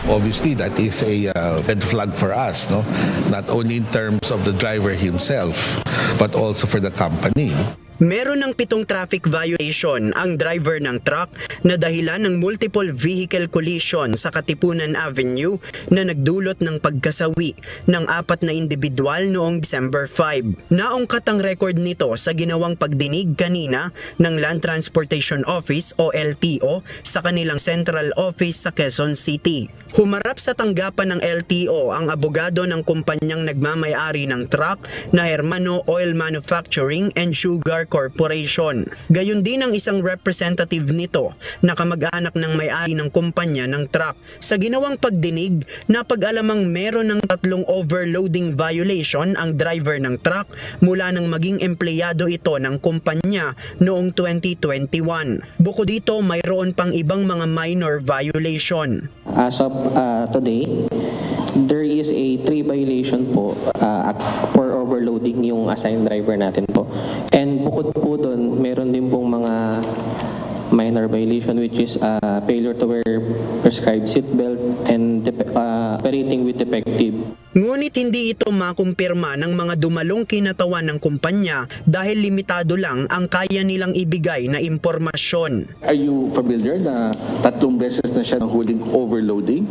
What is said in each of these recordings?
Obviously, that is a red flag for us, no? Not only in terms of the driver himself, but also for the company. Meron ng 7 traffic violation ang driver ng truck na dahilan ng multiple vehicle collision sa Katipunan Avenue na nagdulot ng pagkasawi ng 4 na individual noong December 5. Naungkat ang record nito sa ginawang pagdinig kanina ng Land Transportation Office o LTO sa kanilang central office sa Quezon City. Humarap sa tanggapan ng LTO ang abogado ng kumpanyang nagmamay-ari ng truck na Hermano Oil Manufacturing and Sugar Corporation. Gayon din ang isang representative nito na kamag-anak ng may-ari ng kumpanya ng truck. Sa ginawang pagdinig, napag-alamang meron ng 3 overloading violation ang driver ng truck mula nang maging empleyado ito ng kumpanya noong 2021. Bukod dito, mayroon pang ibang mga minor violation. As of today, there is a 3 violation po for overloading yung assigned driver natin po. And bukod po doon, meron din pong mga minor violation which is failure to wear prescribed seatbelt and operating with defective. Ngunit hindi ito makumpirma ng mga dumalong kinatawan ng kumpanya dahil limitado lang ang kaya nilang ibigay na impormasyon. Are you familiar na 3 beses na siya nahuling overloading?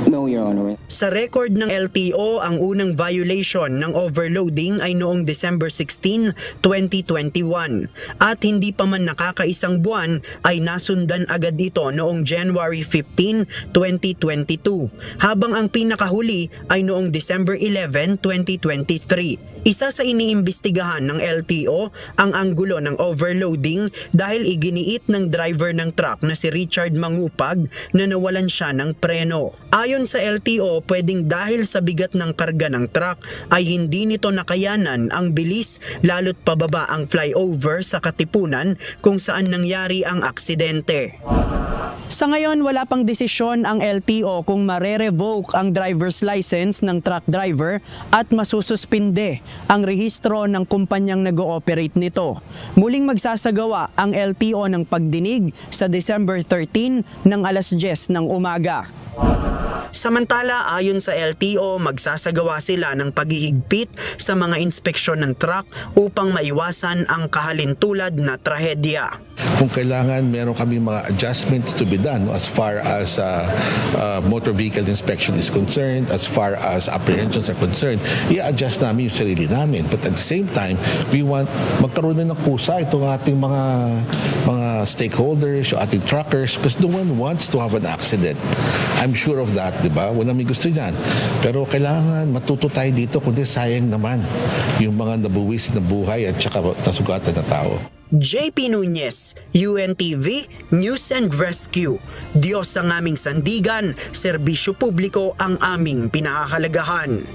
No, Your Honor. Sa record ng LTO, ang unang violation ng overloading ay noong December 16, 2021 at hindi pa man nakakaisang buwan ay nasundan agad ito noong January 15, 2022 habang ang pinakahuli ay noong December 11, 2023. Isa sa iniimbestigahan ng LTO ang anggulo ng overloading dahil iginiit ng driver ng truck na si Richard Mangupag na nawalan siya ng preno. Ayon sa LTO, pwedeng dahil sa bigat ng karga ng truck ay hindi nito nakayanan ang bilis lalo't pababa ang flyover sa Katipunan kung saan nangyari ang aksidente. Sa ngayon, wala pang desisyon ang LTO kung mare-revoke ang driver's license ng truck driver at masususpinde ang rehistro ng kumpanyang nag-ooperate nito. Muling magsasagawa ang LTO ng pagdinig sa December 13 ng alas 10 ng umaga. Samantala, ayon sa LTO, magsasagawa sila ng paghihigpit sa mga inspeksyon ng truck upang maiwasan ang kahalintulad na trahedya. Kung kailangan, meron kami mga adjustments to be done as far as motor vehicle inspection is concerned, as far as apprehensions are concerned, i-adjust namin yung sarili namin. But at the same time, we want magkaroon na ng pusa itong ating mga stakeholders, yung ating truckers, because no one wants to have an accident. I'm sure of that, di ba? Wala may gusto yan. Pero kailangan matuto tayo dito, kundi sayang naman yung mga nabuwis na buhay at saka nasugatan na tao. JP Nunez, UNTV, News and Rescue. Diyos ang aming sandigan, serbisyo publiko ang aming pinahahalagahan.